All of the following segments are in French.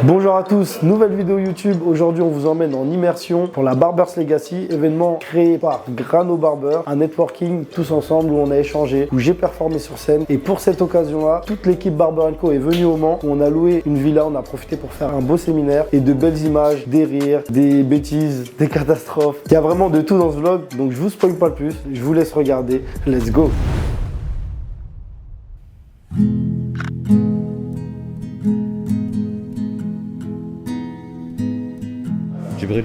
Bonjour à tous, nouvelle vidéo YouTube. Aujourd'hui, on vous emmène en immersion pour la Barbers Legacy, événement créé par Grano Barber, un networking tous ensemble où on a échangé, où j'ai performé sur scène. Et pour cette occasion-là, toute l'équipe Barber & Co est venue au Mans, où on a loué une villa, on a profité pour faire un beau séminaire et de belles images, des rires, des bêtises, des catastrophes. Il y a vraiment de tout dans ce vlog, donc je vous spoil pas plus, je vous laisse regarder. Let's go! Djibril,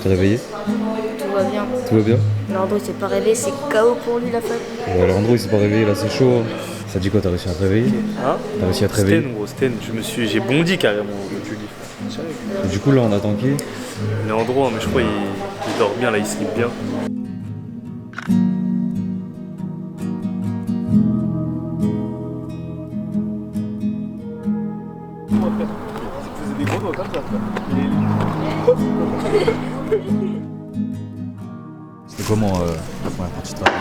t'es réveillé? Tout va bien. Tout va bien? Leandro il s'est pas réveillé, c'est KO pour lui la fête. Ouais, Leandro il s'est pas réveillé, là c'est chaud. Ça dit quoi, t'as réussi à te réveiller? Hein? T'as réussi à te réveiller? Sten, gros, Sten, j'ai bondi carrément, comme tu dis. Et du coup là on attend qui? Leandro, hein, mais je crois il dort bien là, il sleep bien. C'était comment la première partie de travail?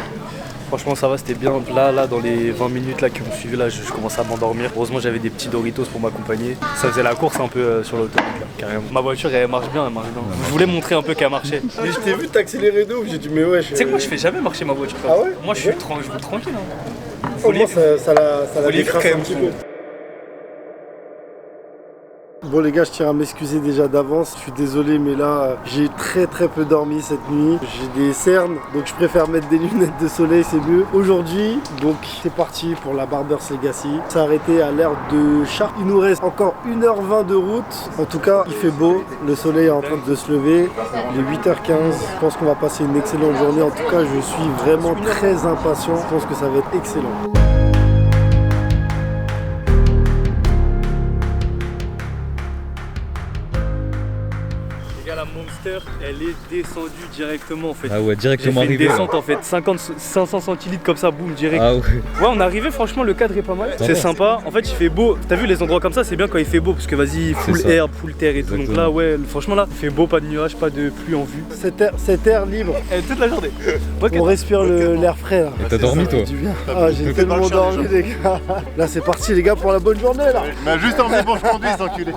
Franchement ça va, c'était bien. Là, dans les 20 minutes là qui m'ont suivi, là, je commençais à m'endormir. Heureusement j'avais des petits Doritos pour m'accompagner. Ça faisait la course un peu sur l'autoroute là, carrément. Ma voiture elle marche bien, Je voulais montrer un peu qu'elle marchait. Mais je t'ai vu t'accélérer de ouf, j'ai dit mais wesh. Tu sais que moi je fais jamais marcher ma voiture. Ah ouais? Moi je roule tranquille. Hein. Au moins ça la décrasse un petit peu. Bon les gars, je tiens à m'excuser déjà d'avance, je suis désolé mais là j'ai très peu dormi cette nuit. J'ai des cernes donc je préfère mettre des lunettes de soleil, c'est mieux. Aujourd'hui, donc c'est parti pour la Barbers Legacy. C'est arrêté à l'heure de Chartres. Il nous reste encore 1h20 de route. En tout cas, il fait beau, le soleil est en train de se lever. Il est 8h15, je pense qu'on va passer une excellente journée. En tout cas, je suis vraiment très impatient, je pense que ça va être excellent. La Monster, elle est descendue directement en fait. Ah ouais, directement J'ai fait arrivé. une descente en fait, 500 centilitres comme ça, boum, direct. Ah ouais. Ouais, on est arrivé, franchement, le cadre est pas mal. C'est sympa. En fait, il fait beau. T'as vu les endroits comme ça, c'est bien quand il fait beau parce que vas-y, full herbe, full terre et tout. Exactement. Donc là, ouais, franchement, là, il fait beau, pas de nuages, pas de pluie en vue. Cet air libre, Toute la journée. on respire l'air frais là. Et t'as dormi toi? Du bien. Ah, j'ai tellement dormi les gars. Là c'est parti les gars pour la bonne journée là. Il m'a juste emmené pour que je conduise, enculé.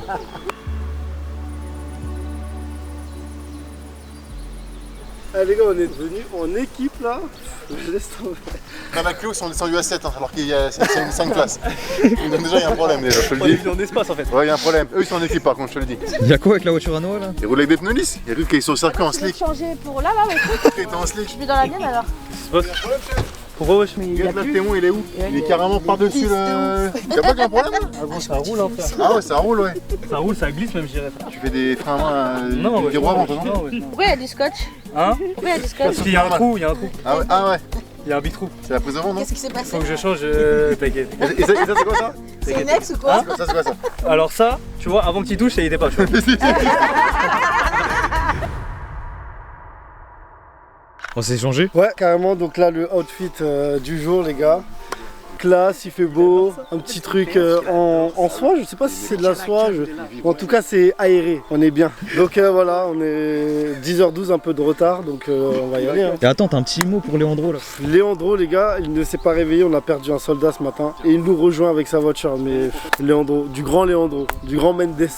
Ah les gars, on est venus en équipe là. Je laisse tomber. Dans la Clio, ils sont descendus à 7, hein, alors qu'il y a 5 places. Donc déjà, il y a un problème déjà, je te On le est dis. venu en espace en fait. Ouais, il y a un problème. Eux, ils sont en équipe par contre, je te le dis. Y'a quoi avec la voiture à Noël là? Ils roulent avec des pneus lisses. Il y a lui qui est sur le circuit en Je vais slick. changer pour là le truc. Qui est en slick. Je vais dans la mienne alors. Pourquoi wesh? Regarde là, le témoin, il est où? Il est carrément par-dessus le. Y'a pas qu'il y a un problème là? Ah bon, ça roule un frère. Ah ouais, ça roule, ouais. Ça roule, ça glisse même, je dirais. Tu fais des freins à main, Non, des roues avant, toi, non? ouais. Pourquoi il y a du scotch? Hein? Pourquoi il y a du scotch? Parce qu'il y a un trou, Ah ouais, ah ouais. Il y a un bitrou. C'est la prise de vent, non? Qu'est-ce qui s'est passé? Faut que je change, t'inquiète. Et ça, c'est quoi ça? C'est une ex ou quoi? Ça, c'est quoi ça? Alors ça, tu vois, avant que tu touches, ça y était pas, tu vois. On s'est changé? Ouais carrément, donc là le outfit du jour les gars. Classe, il fait beau, un petit truc en soie, je sais pas si c'est de la soie, en tout cas c'est aéré, on est bien. Donc voilà, on est 10h12, un peu de retard, donc on va y aller. Hein. Et attends, t'as un petit mot pour Leandro là? Leandro les gars, il ne s'est pas réveillé, on a perdu un soldat ce matin et il nous rejoint avec sa voiture, mais Leandro, du grand Mendes.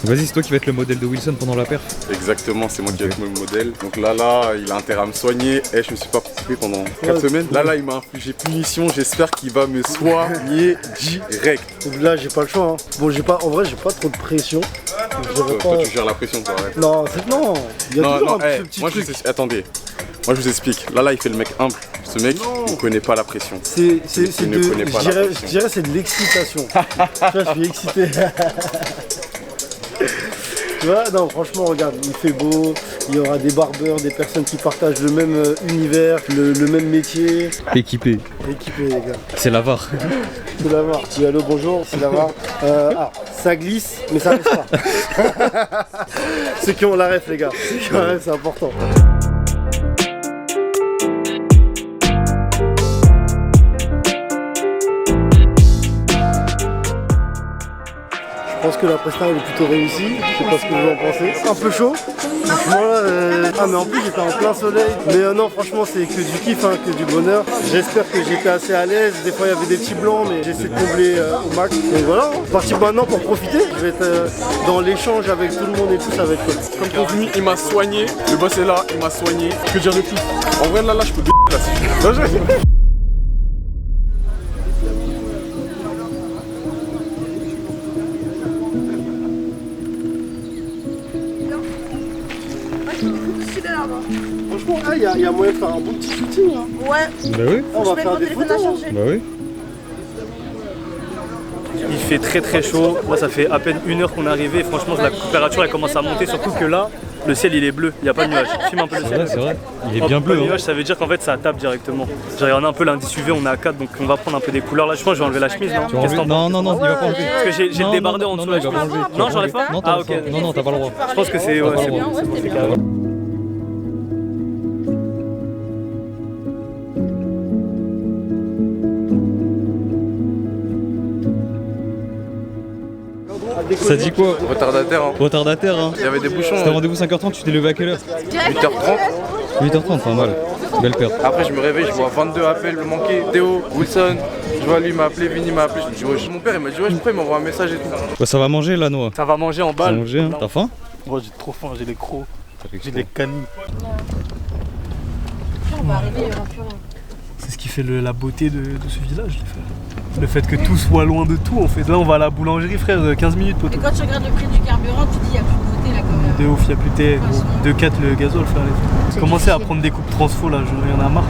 Vas-y, c'est toi qui vas être le modèle de Wilson pendant la perf. Exactement, c'est moi qui vais être le modèle. Donc là, il a intérêt à me soigner. Je me suis pas coupé pendant 4 semaines. Là, il m'a infligé punition. J'espère qu'il va me soigner direct. Donc là, j'ai pas le choix. Hein. Bon, en vrai, j'ai pas trop de pression. Toi, tu gères la pression, toi. Ouais. Non, il y a toujours un petit moi, truc. Attendez, moi je vous explique. Là, il fait le mec humble. Ce mec, il ne connaît pas la pression. Je dirais c'est de l'excitation. Tu vois, je suis excité. Tu vois, non, franchement, regarde, il fait beau, il y aura des barbeurs, des personnes qui partagent le même univers, le même métier. Équipé. Équipé, les gars. C'est l'avare. C'est l'avare. Tu dis allô, bonjour, c'est l'avare. Ça glisse, mais ça reste pas. Ceux qui ont la ref, les gars. Ceux qui ont la ref, c'est important. que la presta elle est plutôt réussie. Je sais pas ce que vous en pensez. Un peu chaud. Franchement là, ah mais en plus j'étais en plein soleil. Mais non franchement c'est que du kiff, hein, que du bonheur. J'espère que j'étais assez à l'aise. Des fois il y avait des petits blancs mais j'essaie de combler au max. Donc voilà, hein. Parti maintenant pour profiter. Je vais être dans l'échange avec tout le monde et tout, ça va être cool. Comme convenu, il m'a soigné. Le boss est là, il m'a soigné. Que dire de plus? En vrai là je peux là si je veux. Franchement, il y a moyen de faire un bon petit shooting là. Ouais. Bah oui, On va faire des photos. bah oui. Il fait très chaud. Là, ça fait à peine 1 heure qu'on est arrivé. Franchement, la température elle commence à monter. Surtout que là, le ciel il est bleu. Il n'y a pas de nuages. Filme un peu le ciel. C'est vrai. Il est Hop, bien bleu. Le Hein. nuage, ça veut dire qu'en fait, ça tape directement. J'ai regardé un peu l'indice UV, on est à 4, donc on va prendre un peu des couleurs. Là, je pense que je vais enlever la chemise. Non, Tu vas Qu'est-ce que enlever? t'en penses? Non, il va pas enlever. Parce que j'ai le débardeur en dessous. Non, là, il je va pas pense. enlever. Non, j'enlève pas. Non, Ah, ok. Non, t'as pas le droit. Je pense que c'est T'as pas le c'est droit. bon. C'est carré. Ça dit quoi? Retardataire, hein. Retardataire, hein. Il y avait des bouchons. C'était rendez-vous 5h30, tu t'es levé à quelle heure? 8h30. 8h30, pas mal. Belle perte. Après je me réveille, je vois 22 appels me manquer. Théo, Wilson, je vois lui m'a appelé, Vinny m'a appelé. Je me dis ouais, mon père il m'a dit ouais, pourquoi il m'envoie un message et tout. Bah, ça va manger là, Noah. Ça va manger en Ça va balle. manger, hein. T'as faim? Moi, j'ai trop faim, j'ai des crocs, Ça fait j'ai des canines. On va arriver, il y aura plus rien. C'est ce qui fait la beauté de ce village, les frères. Le fait que tout soit loin de tout, en fait. Là, on va à la boulangerie, frère, 15 minutes, Et poteau. quand tu regardes le prix du carburant, tu dis il n'y a plus de beauté là quand même. De ouf, y'a plus de 4 le gazole, frère. Commencez à prendre des coupes transfo là, j'en ai marre.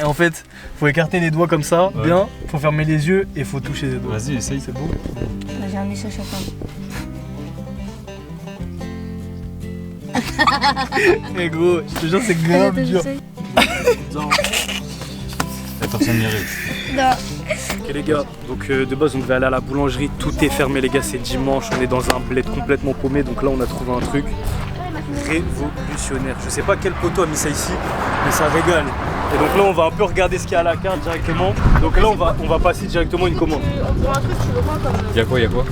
Et en fait, faut écarter les doigts comme ça, Ouais. bien, faut fermer les yeux et faut toucher les doigts. Vas-y, essaye. C'est beau. J'ai un message à faire. Eh gros, je te jure, c'est grave dur. Personne n'y arrive. Ok les gars, donc de base on devait aller à la boulangerie, tout est fermé les gars, c'est dimanche, on est dans un bled complètement paumé, donc là on a trouvé un truc révolutionnaire. Je sais pas quel poteau a mis ça ici, mais ça régale. Et donc là on va un peu regarder ce qu'il y a à la carte directement. Donc là on va passer directement une commande. Y'a quoi? Fais voir.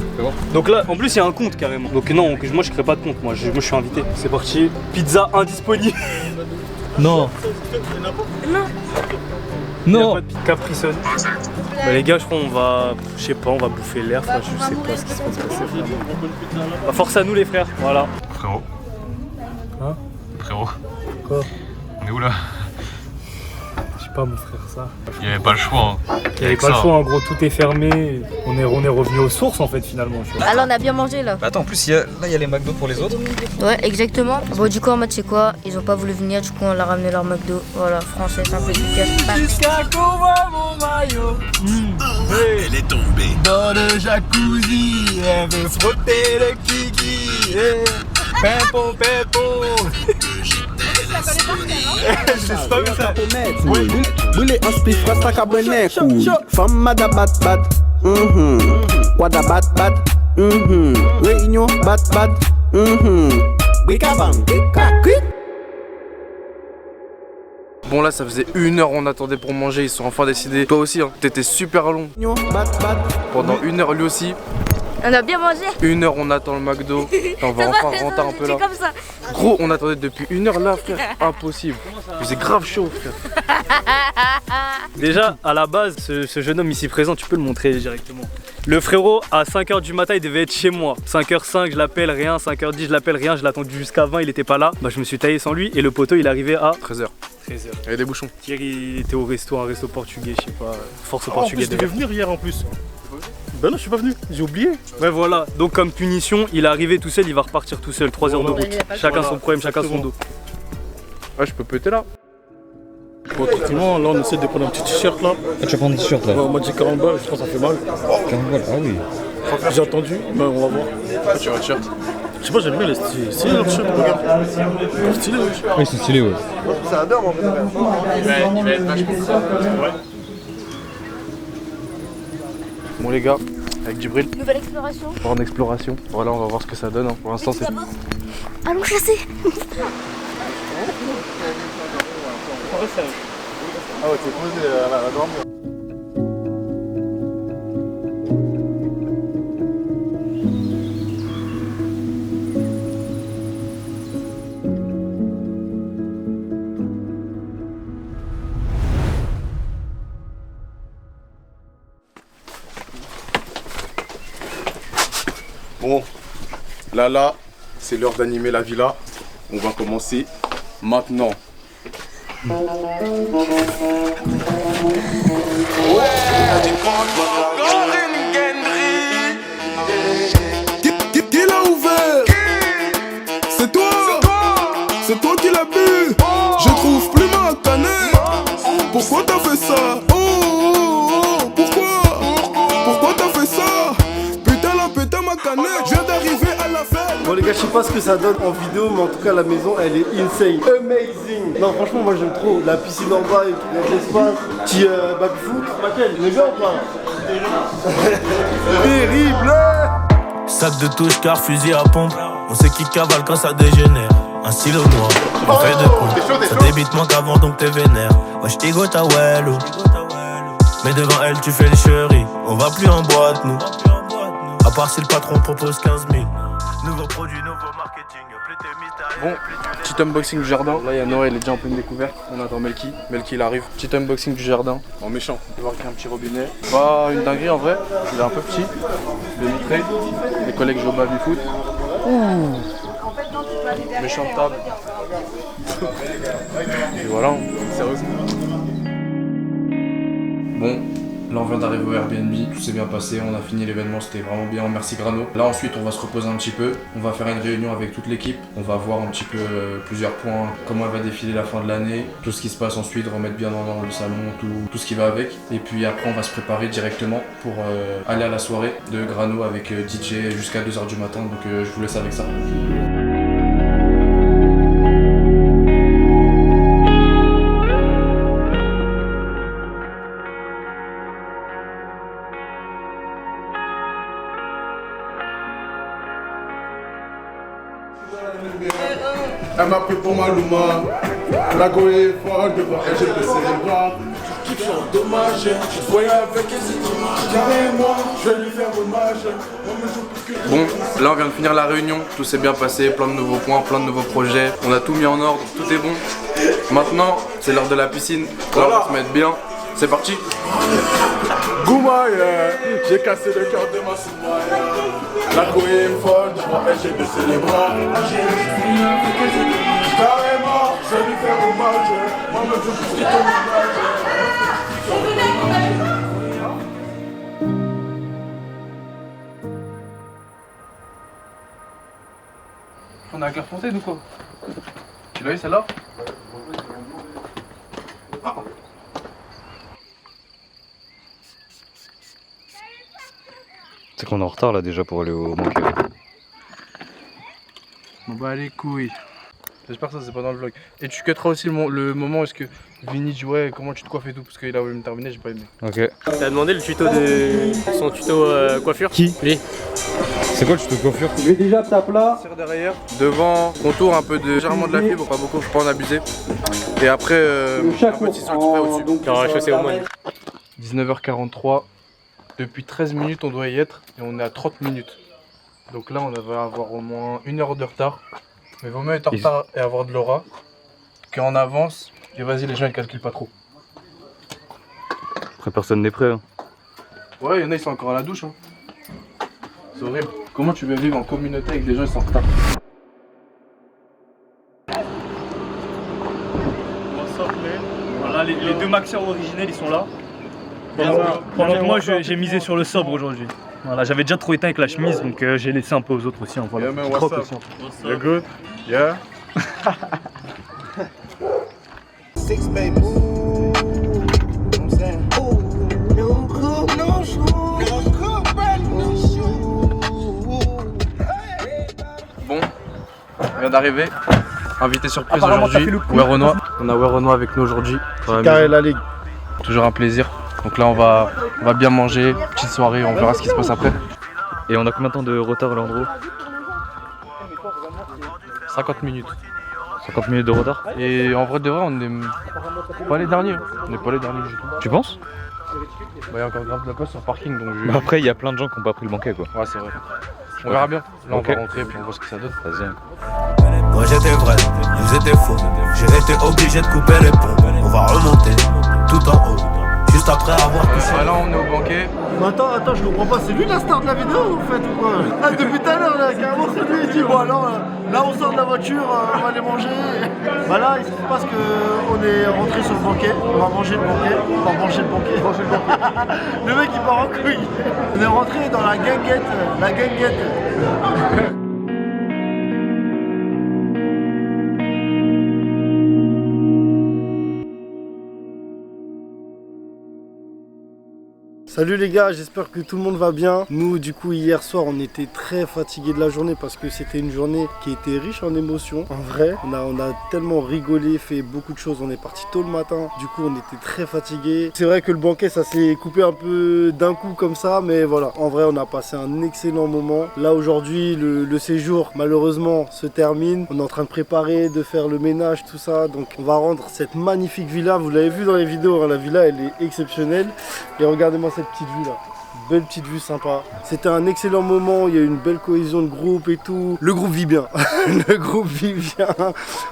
Donc là en plus il y a un compte carrément. Donc non, moi je crée pas de compte, moi je suis invité. C'est parti, pizza indisponible. Non. Il y a Non. pas de capricone. Bah les gars, je crois on va, je sais pas, on va bouffer l'air, enfin, je sais pas ce qui se va se passer vraiment. Bah, force à nous les frères, voilà. Frérot. Hein? Frérot. Quoi? On est où là? Je sais pas mon frère ça. Il y avait pas le choix. Hein. Il y avait pas le choix, en gros tout est fermé. On est revenu aux sources en fait finalement. Tu vois. Alors on a bien mangé là. Bah attends, en plus, là il y a les McDo pour les autres. Ouais, exactement. Bon, du coup, en mode, c'est quoi? Ils ont pas voulu venir, du coup, on leur a ramené leur McDo. Voilà, français, simple, efficace. Jusqu'à qu'on voit mon maillot. Elle est tombée dans le jacuzzi. Elle veut frotter le kiki. Pimpon, pimpon. Je sais pas où ça. Bullet en spliff, rasta cabernet cool. Femme mada bat bat. Wada bat bat. Réunion bat bat. Bikabang. Bon là ça faisait 1 heure on attendait pour manger, ils sont enfin décidés. Toi aussi hein, t'étais super long. Bat bat. Pendant 1 heure lui aussi. On a bien mangé. 1 heure on attend le McDo. On va enfin rentrer un peu là. comme ça. Gros on attendait depuis 1 heure là frère, impossible. Il faisait grave chaud frère. Déjà, à la base, ce jeune homme ici présent, tu peux le montrer directement. Le frérot, à 5h du matin, il devait être chez moi. 5h05, je l'appelle, rien. 5h10, je l'appelle, rien. Je l'ai attendu jusqu'à 20, il était pas là. Bah, je me suis taillé sans lui. Et le poteau, il est arrivé à 13h. 13h. Il y avait des bouchons. Thierry était au resto, un resto portugais, je sais pas. Force au En portugais. plus, je devais venir hier en plus. Ben non, je suis pas venu, j'ai oublié. Ouais, voilà. Donc, comme punition, il est arrivé tout seul, il va repartir tout seul. 3 heures de route. Chacun son problème, chacun son dos. Ouais je peux péter là. Bon, tranquillement, là on essaie de prendre un petit t-shirt là. Ah, tu vas prendre un t-shirt là. On m'a dit 40 balles, je pense que ça fait mal. 40 balles, ah oui. J'ai attendu, mais on va voir. Tu veux un t-shirt? Je sais pas, j'aime bien les styles. C'est leur t-shirt, regarde. Ils sont stylés, wesh. Ouais, ils sont stylés, ouais. Il va être vachement ouais. Bon les gars, avec Djibril, Nouvelle exploration. on va en exploration. Voilà on va voir ce que ça donne. Hein. Pour l'instant c'est... Allons chasser. Ah ouais, t'es posé à dormir. Bon, là, c'est l'heure d'animer la villa. On va commencer maintenant. Qui l'a ouvert? C'est toi. C'est toi qui l'as bu. Je trouve plus ma canette. Pourquoi t'as fait ça? Oh, pourquoi t'as fait ça? Putain ma canette. Je viens d'arriver à la fête. Bon les gars, je sais pas ce que ça donne en vidéo, mais en tout cas la maison elle est insane, amazing. Non franchement moi j'aime trop, la piscine en bas et tout, il y a de l'espace, petit baby-foot. Il est bien ou pas? Terrible. Sac de touche car fusil à pompe. On sait qui cavale quand ça dégénère. Un stylo noir, on fait de coups. Ça débite moins qu'avant donc t'es vénère. Wesh ego ta wello. Mais devant elle tu fais les chéris. On va plus en boîte nous. À part si le patron propose 15 000. Nouveau produit, nouveau marketing. Bon, petit unboxing du jardin. Là, il y a Noël, il est déjà en pleine découverte. On attend Melky. Melky, il arrive. Petit unboxing du jardin. En méchant. On va voir qu'il y a un petit robinet. Pas une dinguerie en vrai. Il est un peu petit. Le vitré. Les collègues jouent au baby-foot. Ouh. Méchante table. Et voilà. Sérieusement. Bon. Là on vient d'arriver au Airbnb, tout s'est bien passé, on a fini l'événement, c'était vraiment bien, merci Grano. Là ensuite on va se reposer un petit peu, on va faire une réunion avec toute l'équipe, on va voir un petit peu plusieurs points, comment elle va défiler la fin de l'année, tout ce qui se passe ensuite, remettre bien dans le salon, tout ce qui va avec. Et puis après on va se préparer directement pour aller à la soirée de Grano avec DJ jusqu'à 2h du matin, donc je vous laisse avec ça. Elle m'a pris pour ma Luma. La go est folle devant elle, j'ai baissé les bras. Tu te fais endommager, tu te voyais avec les carrément, je vais lui faire hommage. Bon, là on vient de finir la réunion, tout s'est bien passé, plein de nouveaux points, plein de nouveaux projets. On a tout mis en ordre, tout est bon. Maintenant, c'est l'heure de la piscine, là on va se mettre bien. C'est parti. Gouma, j'ai cassé le cœur de ma Soumaya. La go est folle devant elle, j'ai baissé les bras. Carrément, je vais lui faire hommage. Moi-même je suis ton image. On a Clairefontaine ou quoi? Tu l'as eu celle-là? C'est qu'on est en retard là déjà pour aller au banquet. Bon bah les couilles. J'espère que ça c'est pas dans le vlog. Et tu cutteras aussi le moment où est-ce que Vinny dit ouais comment tu te coiffes et tout parce qu'il a voulu me terminer, j'ai pas aimé. Ok. T'as demandé le tuto de son tuto coiffure? Qui? Lui. C'est quoi le tuto de coiffure? Je vais déjà taper là. Tire derrière, devant, contour un peu de légèrement de la fibre, pas beaucoup, faut pas en abuser. Et après un petit soin exprès au-dessus. Dans la chaussée au moins. 19h43. Depuis 13 minutes on doit y être et on est à 30 minutes. Donc là on va avoir au moins 1 heure de retard. Mais vaut mieux être en retard et avoir de l'aura qu'en avance et vas-y les gens ils calculent pas trop. Après personne n'est prêt. Hein. Ouais, il y en a ils sont encore à la douche. Hein. C'est horrible. Comment tu veux vivre en communauté avec des gens qui sont en retard? Voilà, les deux maxeurs originels ils sont là. Pendant que moi j'ai misé sur le sobre aujourd'hui. Voilà, j'avais déjà trop éteint avec la chemise donc j'ai laissé un peu aux autres aussi. Hein, voilà. Yeah man, what's up? You good? Yeah? Six baby. Bon, on vient d'arriver. Invité surprise aujourd'hui, Werenoi. On a Werenoi avec nous aujourd'hui. Carré la ligue. Toujours un plaisir. Donc là on va bien manger, petite soirée, on verra ce qui se passe après. Et on a combien de temps de retard Leandro? 50 minutes. 50 minutes de retard? Et en vrai de vrai on n'est pas les derniers. On n'est pas les derniers du tout. Tu penses? Bah, il y a encore grave de la place sur le parking donc Bah après il y a plein de gens qui n'ont pas pris le banquet quoi. Ouais c'est vrai. On verra bien. Là on va rentrer puis on voit ce que ça donne. Vas-y. Moi j'étais vrai, vous étiez faux. J'ai été obligé de couper les ponts. On va remonter tout en haut. juste après avoir touché. Là on est au banquet. Mais attends, je comprends pas, c'est lui la star de la vidéo en fait ou quoi? Ah, depuis tout à l'heure là, carrément c'est lui, il dit bon alors là on sort de la voiture, on va aller manger. Bah là il se passe qu'on est rentré sur le banquet, on va manger le banquet, enfin manger le banquet. Le mec il part en couille. On est rentré dans la guinguette, Salut les gars, j'espère que tout le monde va bien. Nous du coup hier soir on était très fatigués de la journée parce que c'était une journée qui était riche en émotions. En vrai, on a tellement rigolé, fait beaucoup de choses, on est parti tôt le matin. Du coup on était très fatigués. C'est vrai que le banquet ça s'est coupé un peu d'un coup comme ça, mais voilà. En vrai on a passé un excellent moment. Là aujourd'hui le séjour malheureusement se termine. On est en train de préparer, de faire le ménage, tout ça. Donc on va rendre cette magnifique villa. Vous l'avez vu dans les vidéos, hein, la villa elle est exceptionnelle. Et regardez-moi cette petite vue là, belle petite vue sympa. C'était un excellent moment, il y a eu une belle cohésion de groupe et tout. Le groupe vit bien, le groupe vit bien.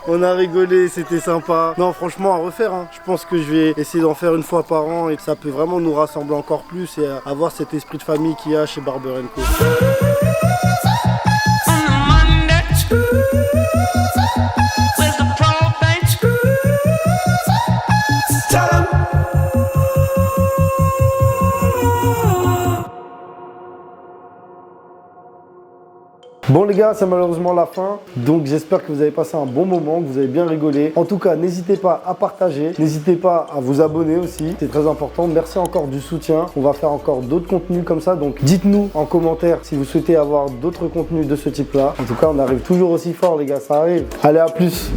On a rigolé, c'était sympa. Non franchement à refaire, hein. Je pense que je vais essayer d'en faire une fois par an et ça peut vraiment nous rassembler encore plus et avoir cet esprit de famille qu'il y a chez Barber & Co. Bon les gars, c'est malheureusement la fin, donc j'espère que vous avez passé un bon moment, que vous avez bien rigolé. En tout cas, n'hésitez pas à partager, n'hésitez pas à vous abonner aussi, c'est très important. Merci encore du soutien, on va faire encore d'autres contenus comme ça, donc dites-nous en commentaire si vous souhaitez avoir d'autres contenus de ce type là. En tout cas, on arrive toujours aussi fort les gars, ça arrive. Allez, à plus.